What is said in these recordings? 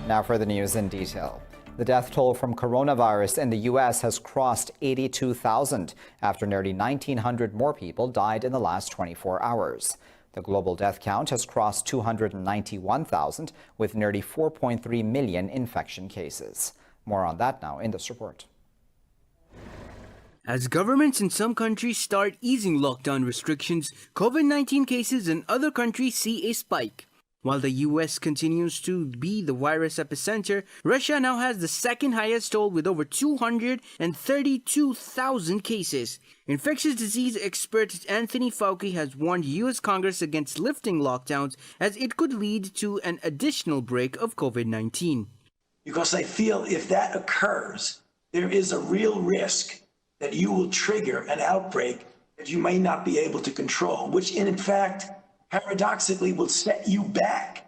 Now for the news in detail. The death toll from coronavirus in the U.S. has crossed 82,000 after nearly 1,900 more people died in the last 24 hours. The global death count has crossed 291,000 with nearly 4.3 million infection cases. More on that now in this report. As governments in some countries start easing lockdown restrictions, COVID-19 cases in other countries see a spike. While the US continues to be the virus epicenter, Russia now has the second highest toll with over 232,000 cases. Infectious disease expert Anthony Fauci has warned US Congress against lifting lockdowns as it could lead to an additional break of COVID-19. Because I feel if that occurs, there is a real risk that you will trigger an outbreak that you may not be able to control, which in fact, paradoxically will set you back,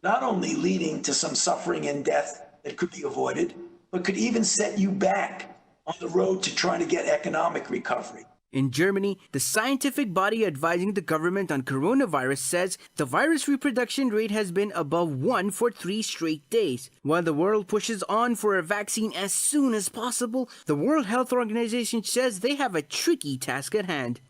not only leading to some suffering and death that could be avoided, but could even set you back on the road to trying to get economic recovery. In Germany, the scientific body advising the government on coronavirus says the virus reproduction rate has been above 1 for 3 straight days. While the world pushes on for a vaccine as soon as possible, the World Health Organization says they have a tricky task at hand.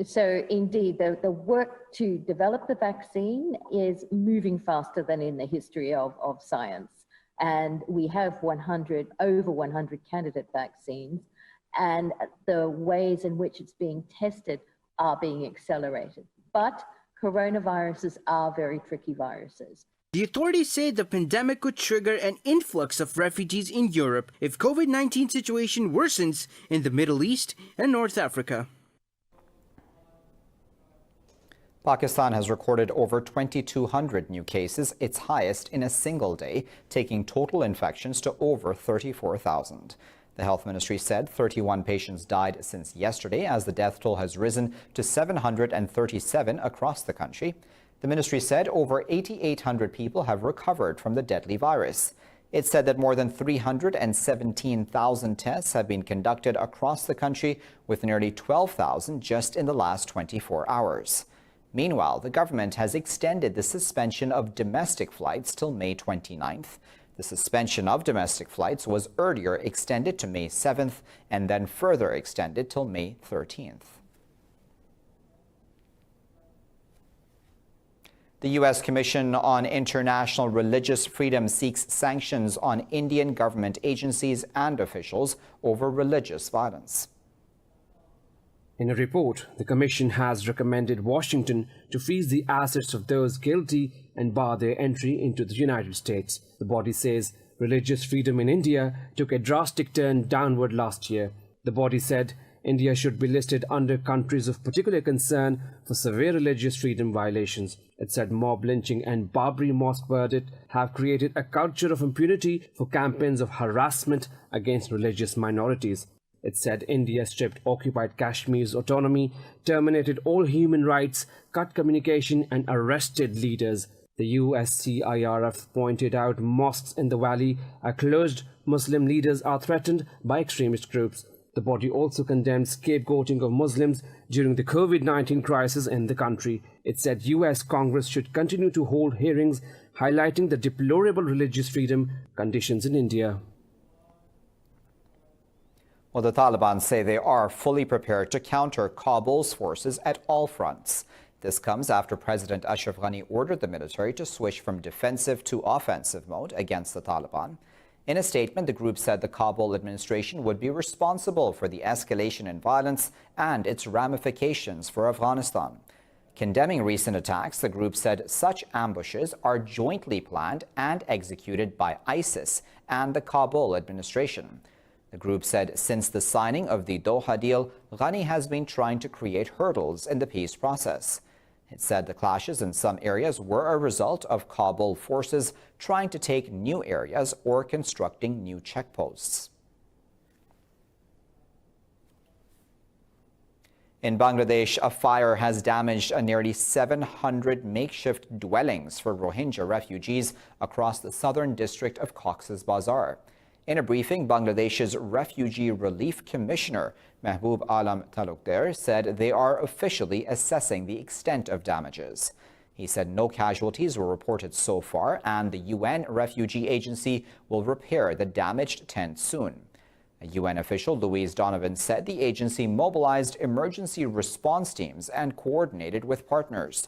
So indeed, the work to develop the vaccine is moving faster than in the history of science. And we have over 100 candidate vaccines, and the ways in which it's being tested are being accelerated. But coronaviruses are very tricky viruses. The authorities say the pandemic could trigger an influx of refugees in Europe if COVID-19 situation worsens in the Middle East and North Africa. Pakistan has recorded over 2,200 new cases, its highest in a single day, taking total infections to over 34,000. The health ministry said 31 patients died since yesterday, as the death toll has risen to 737 across the country. The ministry said over 8,800 people have recovered from the deadly virus. It said that more than 317,000 tests have been conducted across the country, with nearly 12,000 just in the last 24 hours. Meanwhile, the government has extended the suspension of domestic flights till May 29th. The suspension of domestic flights was earlier extended to May 7th and then further extended till May 13th. The U.S. Commission on International Religious Freedom seeks sanctions on Indian government agencies and officials over religious violence. In a report, the Commission has recommended Washington to freeze the assets of those guilty and bar their entry into the United States. The body says religious freedom in India took a drastic turn downward last year. The body said India should be listed under countries of particular concern for severe religious freedom violations. It said mob lynching and Babri mosque verdict have created a culture of impunity for campaigns of harassment against religious minorities. It said India stripped occupied Kashmir's autonomy, terminated all human rights, cut communication and arrested leaders. The USCIRF pointed out mosques in the valley are closed, Muslim leaders are threatened by extremist groups. The body also condemned scapegoating of Muslims during the COVID-19 crisis in the country. It said US Congress should continue to hold hearings highlighting the deplorable religious freedom conditions in India. Well, the Taliban say they are fully prepared to counter Kabul's forces at all fronts. This comes after President Ashraf Ghani ordered the military to switch from defensive to offensive mode against the Taliban. In a statement, the group said the Kabul administration would be responsible for the escalation in violence and its ramifications for Afghanistan. Condemning recent attacks, the group said such ambushes are jointly planned and executed by ISIS and the Kabul administration. The group said since the signing of the Doha deal, Ghani has been trying to create hurdles in the peace process. It said the clashes in some areas were a result of Kabul forces trying to take new areas or constructing new checkposts. In Bangladesh, a fire has damaged nearly 700 makeshift dwellings for Rohingya refugees across the southern district of Cox's Bazar. In a briefing, Bangladesh's Refugee Relief Commissioner Mahbub Alam Talukder said they are officially assessing the extent of damages. He said no casualties were reported so far, and the UN Refugee Agency will repair the damaged tent soon. A UN official, Louise Donovan, said the agency mobilized emergency response teams and coordinated with partners.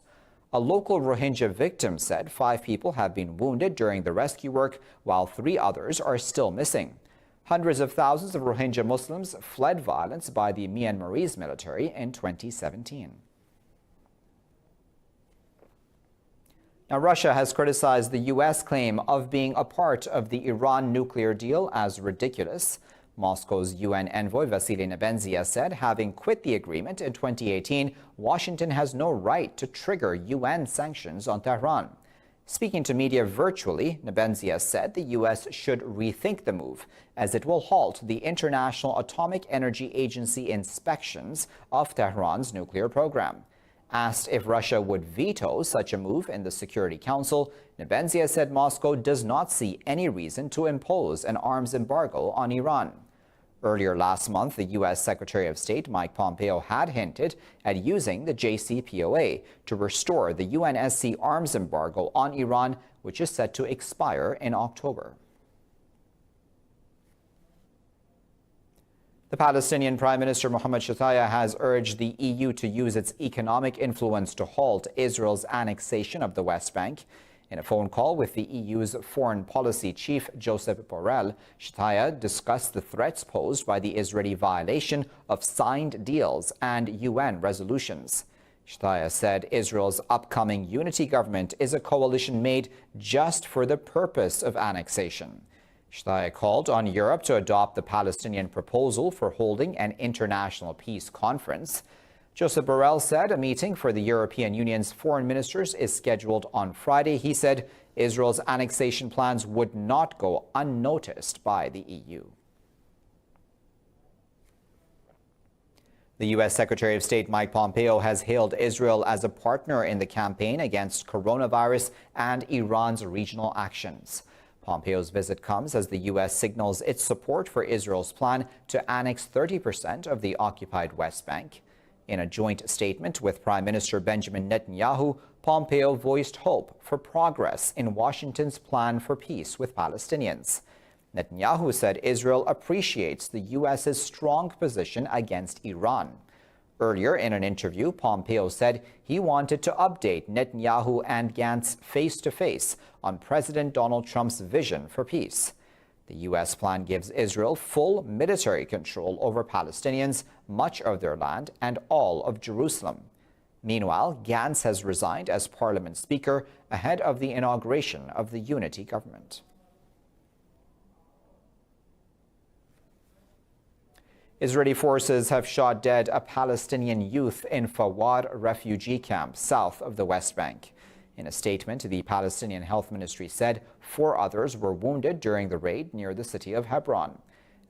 A local Rohingya victim said 5 people have been wounded during the rescue work, while 3 others are still missing. Hundreds of thousands of Rohingya Muslims fled violence by the Myanmarese military in 2017. Now, Russia has criticized the U.S. claim of being a part of the Iran nuclear deal as ridiculous. Moscow's UN envoy Vasily Nebenzia said, having quit the agreement in 2018, Washington has no right to trigger UN sanctions on Tehran. Speaking to media virtually, Nebenzia said the U.S. should rethink the move, as it will halt the International Atomic Energy Agency inspections of Tehran's nuclear program. Asked if Russia would veto such a move in the Security Council, Nebenzia said Moscow does not see any reason to impose an arms embargo on Iran. Earlier last month, the U.S. Secretary of State Mike Pompeo had hinted at using the JCPOA to restore the UNSC arms embargo on Iran, which is set to expire in October. The Palestinian Prime Minister Mohammed Shtayyeh has urged the EU to use its economic influence to halt Israel's annexation of the West Bank. In a phone call with the EU's foreign policy chief, Josep Borrell, Shtayyeh discussed the threats posed by the Israeli violation of signed deals and UN resolutions. Shtayyeh said Israel's upcoming unity government is a coalition made just for the purpose of annexation. Shtayyeh called on Europe to adopt the Palestinian proposal for holding an international peace conference. Josep Borrell said a meeting for the European Union's foreign ministers is scheduled on Friday. He said Israel's annexation plans would not go unnoticed by the EU. The U.S. Secretary of State Mike Pompeo has hailed Israel as a partner in the campaign against coronavirus and Iran's regional actions. Pompeo's visit comes as the U.S. signals its support for Israel's plan to annex 30% of the occupied West Bank. In a joint statement with Prime Minister Benjamin Netanyahu, Pompeo voiced hope for progress in Washington's plan for peace with Palestinians. Netanyahu said Israel appreciates the U.S.'s strong position against Iran. Earlier in an interview, Pompeo said he wanted to update Netanyahu and Gantz face-to-face on President Donald Trump's vision for peace. The U.S. plan gives Israel full military control over Palestinians, much of their land, and all of Jerusalem. Meanwhile, Gantz has resigned as parliament speaker ahead of the inauguration of the unity government. Israeli forces have shot dead a Palestinian youth in Fawad refugee camp south of the West Bank. In a statement, the Palestinian Health Ministry said 4 others were wounded during the raid near the city of Hebron.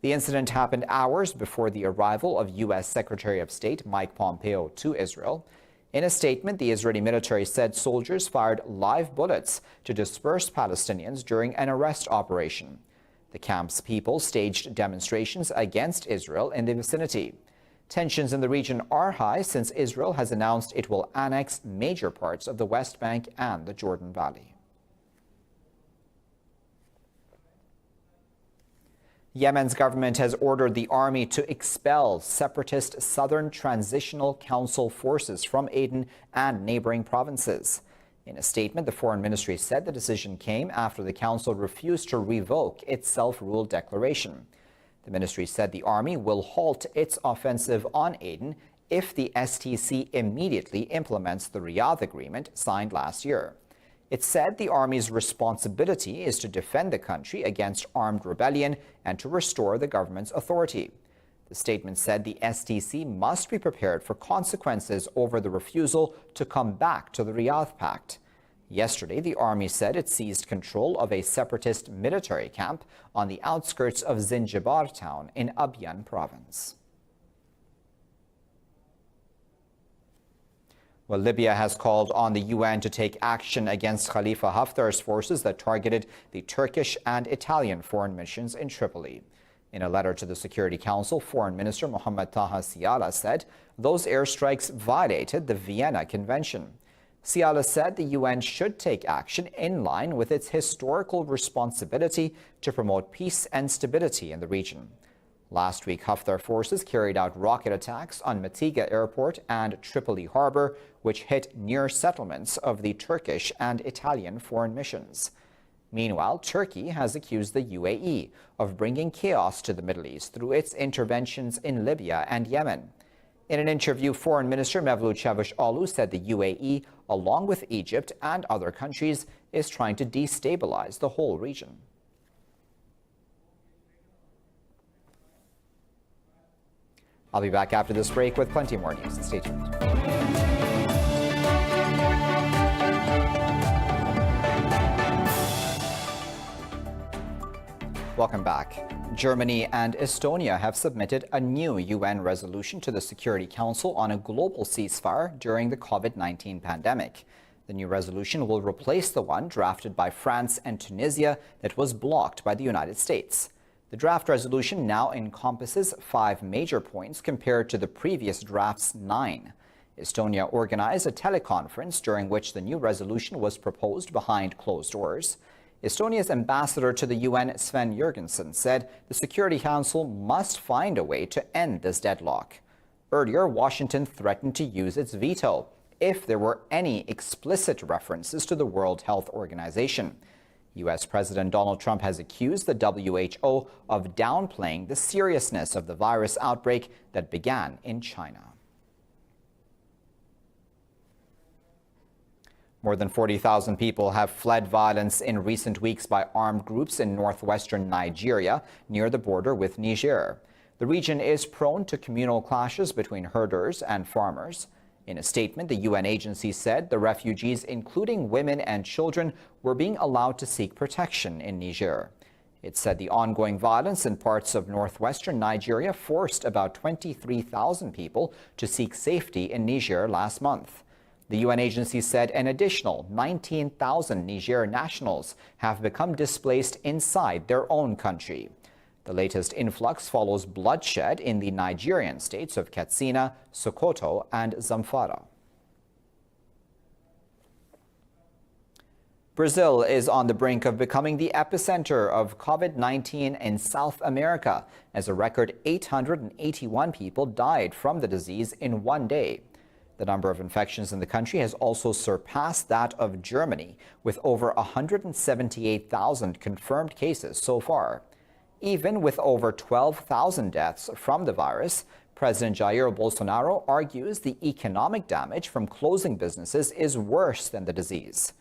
The incident happened hours before the arrival of U.S. Secretary of State Mike Pompeo to Israel. In a statement, the Israeli military said soldiers fired live bullets to disperse Palestinians during an arrest operation. The camp's people staged demonstrations against Israel in the vicinity. Tensions in the region are high since Israel has announced it will annex major parts of the West Bank and the Jordan Valley. Yemen's government has ordered the army to expel separatist Southern Transitional Council forces from Aden and neighboring provinces. In a statement, the Foreign Ministry said the decision came after the council refused to revoke its self-rule declaration. The ministry said the army will halt its offensive on Aden if the STC immediately implements the Riyadh agreement signed last year. It said the army's responsibility is to defend the country against armed rebellion and to restore the government's authority. The statement said the STC must be prepared for consequences over the refusal to come back to the Riyadh Pact. Yesterday, the army said it seized control of a separatist military camp on the outskirts of Zinjibar town in Abyan province. Well, Libya has called on the UN to take action against Khalifa Haftar's forces that targeted the Turkish and Italian foreign missions in Tripoli. In a letter to the Security Council, Foreign Minister Mohammed Taha Siala said those airstrikes violated the Vienna Convention. Ciala said the UN should take action in line with its historical responsibility to promote peace and stability in the region. Last week, Haftar forces carried out rocket attacks on Matiga Airport and Tripoli Harbor, which hit near settlements of the Turkish and Italian foreign missions. Meanwhile, Turkey has accused the UAE of bringing chaos to the Middle East through its interventions in Libya and Yemen. In an interview, Foreign Minister Mevlut Çavuşoğlu said the UAE, along with Egypt and other countries, is trying to destabilize the whole region. I'll be back after this break with plenty more news. Stay tuned. Welcome back. Germany and Estonia have submitted a new UN resolution to the Security Council on a global ceasefire during the COVID-19 pandemic. The new resolution will replace the one drafted by France and Tunisia that was blocked by the United States. The draft resolution now encompasses 5 major points compared to the previous draft's 9. Estonia organized a teleconference during which the new resolution was proposed behind closed doors. Estonia's ambassador to the UN, Sven Jurgensen, said the Security Council must find a way to end this deadlock. Earlier, Washington threatened to use its veto if there were any explicit references to the World Health Organization. U.S. President Donald Trump has accused the WHO of downplaying the seriousness of the virus outbreak that began in China. More than 40,000 people have fled violence in recent weeks by armed groups in northwestern Nigeria near the border with Niger. The region is prone to communal clashes between herders and farmers. In a statement, the UN agency said the refugees, including women and children, were being allowed to seek protection in Niger. It said the ongoing violence in parts of northwestern Nigeria forced about 23,000 people to seek safety in Niger last month. The UN agency said an additional 19,000 Niger nationals have become displaced inside their own country. The latest influx follows bloodshed in the Nigerian states of Katsina, Sokoto, and Zamfara. Brazil is on the brink of becoming the epicenter of COVID-19 in South America, as a record 881 people died from the disease in one day. The number of infections in the country has also surpassed that of Germany, with over 178,000 confirmed cases so far. Even with over 12,000 deaths from the virus, President Jair Bolsonaro argues the economic damage from closing businesses is worse than the disease.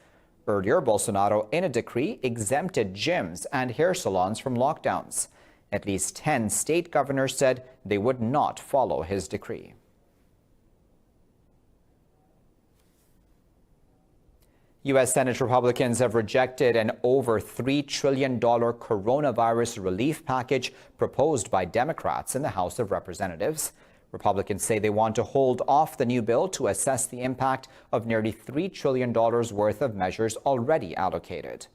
Earlier, Bolsonaro, in a decree, exempted gyms and hair salons from lockdowns. At least 10 state governors said they would not follow his decree. U.S. Senate Republicans have rejected an over $3 trillion coronavirus relief package proposed by Democrats in the House of Representatives. Republicans say they want to hold off the new bill to assess the impact of nearly $3 trillion worth of measures already allocated.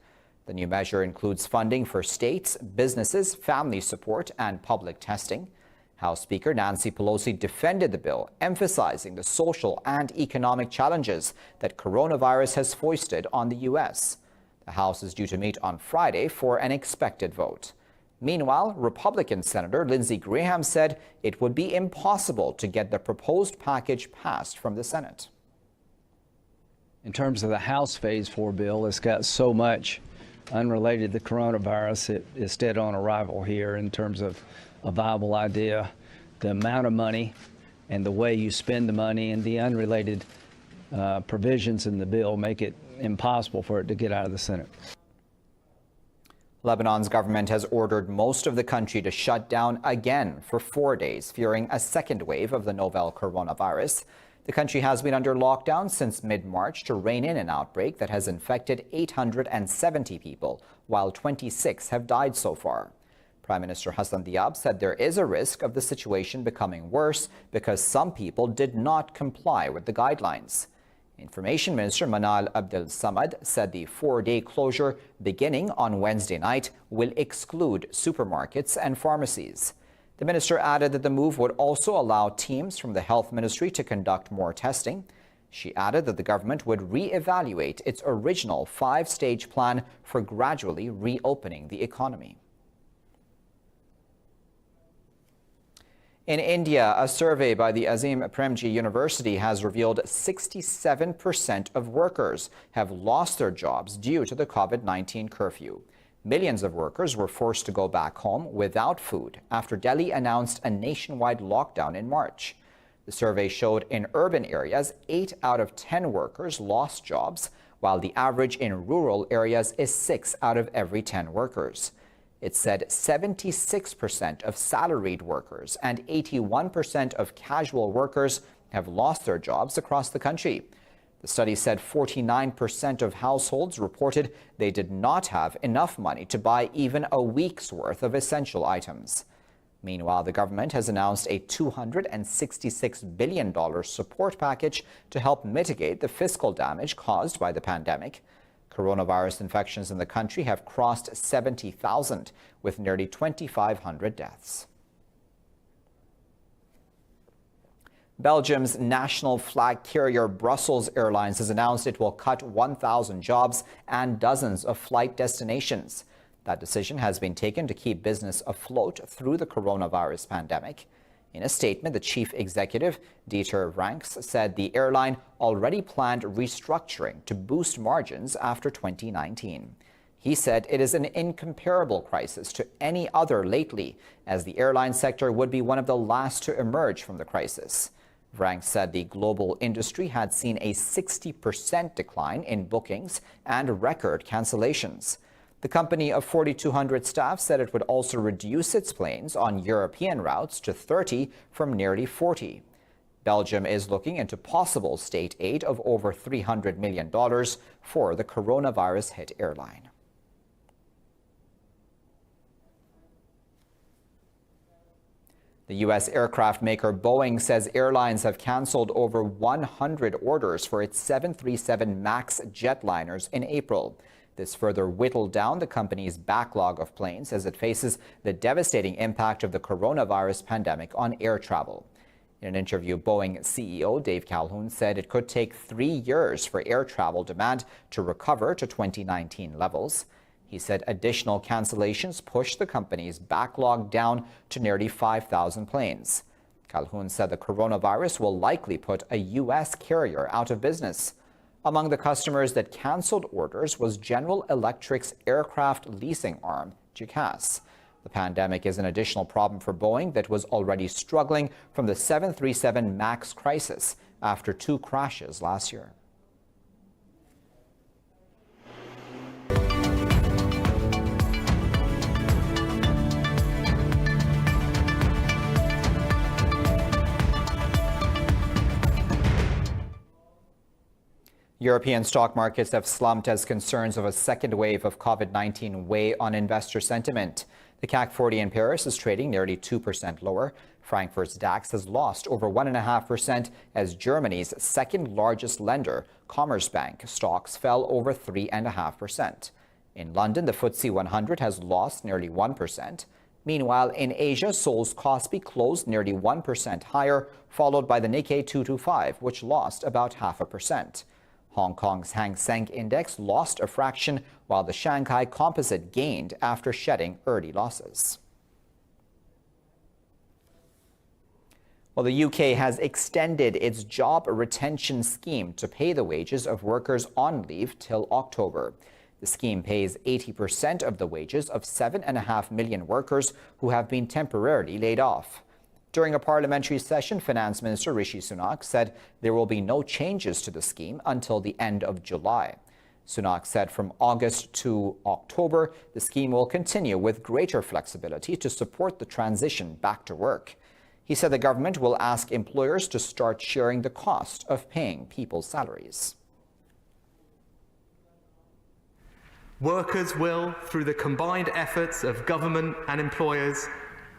The new measure includes funding for states, businesses, family support, and public testing. House Speaker Nancy Pelosi defended the bill, emphasizing the social and economic challenges that coronavirus has foisted on the U.S. The House is due to meet on Friday for an expected vote. Meanwhile, Republican Senator Lindsey Graham said it would be impossible to get the proposed package passed from the Senate. In terms of the House Phase 4 bill, it's got so much unrelated to coronavirus. It is dead on arrival here in terms of a viable idea. The amount of money and the way you spend the money and the unrelated provisions in the bill make it impossible for it to get out of the Senate. Lebanon's government has ordered most of the country to shut down again for 4 days, fearing a second wave of the novel coronavirus. The country has been under lockdown since mid-March to rein in an outbreak that has infected 870 people, while 26 have died so far. Prime Minister Hassan Diab said there is a risk of the situation becoming worse because some people did not comply with the guidelines. Information Minister Manal Abdel Samad said the 4-day closure beginning on Wednesday night will exclude supermarkets and pharmacies. The minister added that the move would also allow teams from the health ministry to conduct more testing. She added that the government would re-evaluate its original 5-stage plan for gradually reopening the economy. In India, a survey by the Azim Premji University has revealed 67% of workers have lost their jobs due to the COVID-19 curfew. Millions of workers were forced to go back home without food after Delhi announced a nationwide lockdown in March. The survey showed in urban areas, 8 out of 10 workers lost jobs, while the average in rural areas is 6 out of every 10 workers. It said 76% of salaried workers and 81% of casual workers have lost their jobs across the country. The study said 49% of households reported they did not have enough money to buy even a week's worth of essential items. Meanwhile, the government has announced a $266 billion support package to help mitigate the fiscal damage caused by the pandemic. Coronavirus infections in the country have crossed 70,000, with nearly 2,500 deaths. Belgium's national flag carrier Brussels Airlines has announced it will cut 1,000 jobs and dozens of flight destinations. That decision has been taken to keep business afloat through the coronavirus pandemic. In a statement, the chief executive, Dieter Ranks, said the airline already planned restructuring to boost margins after 2019. He said it is an incomparable crisis to any other lately, as the airline sector would be one of the last to emerge from the crisis. Ranks said the global industry had seen a 60% decline in bookings and record cancellations. The company of 4,200 staff said it would also reduce its planes on European routes to 30 from nearly 40. Belgium is looking into possible state aid of over $300 million for the coronavirus-hit airline. The U.S. aircraft maker Boeing says airlines have canceled over 100 orders for its 737 MAX jetliners in April. This further whittled down the company's backlog of planes as it faces the devastating impact of the coronavirus pandemic on air travel. In an interview, Boeing CEO Dave Calhoun said it could take 3 years for air travel demand to recover to 2019 levels. He said additional cancellations pushed the company's backlog down to nearly 5,000 planes. Calhoun said the coronavirus will likely put a U.S. carrier out of business. Among the customers that canceled orders was General Electric's aircraft leasing arm, GECAS. The pandemic is an additional problem for Boeing that was already struggling from the 737 MAX crisis after 2 crashes last year. European stock markets have slumped as concerns of a second wave of COVID-19 weigh on investor sentiment. The CAC 40 in Paris is trading nearly 2% lower. Frankfurt's DAX has lost over 1.5% as Germany's second largest lender, Commerzbank, stocks fell over 3.5%. In London, the FTSE 100 has lost nearly 1%. Meanwhile, in Asia, Seoul's Kospi closed nearly 1% higher, followed by the Nikkei 225, which lost about 0.5%. Hong Kong's Hang Seng Index lost a fraction, while the Shanghai Composite gained after shedding early losses. Well, the UK has extended its job retention scheme to pay the wages of workers on leave till October. The scheme pays 80% of the wages of 7.5 million workers who have been temporarily laid off. During a parliamentary session, Finance Minister Rishi Sunak said there will be no changes to the scheme until the end of July. Sunak said from August to October, the scheme will continue with greater flexibility to support the transition back to work. He said the government will ask employers to start sharing the cost of paying people's salaries. Workers will, through the combined efforts of government and employers,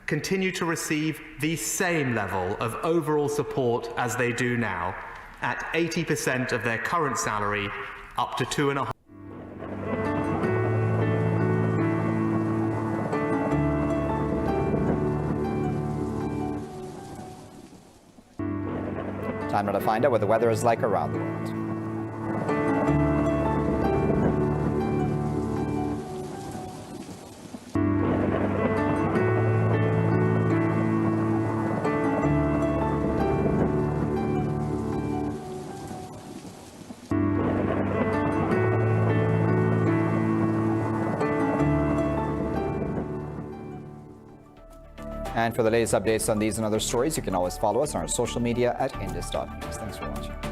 continue to receive the same level of overall support as they do now, at 80% of their current salary, up to 2.5. Time now to find out what the weather is like around the world. And for the latest updates on these and other stories, you can always follow us on our social media at Indus.News. Thanks for watching.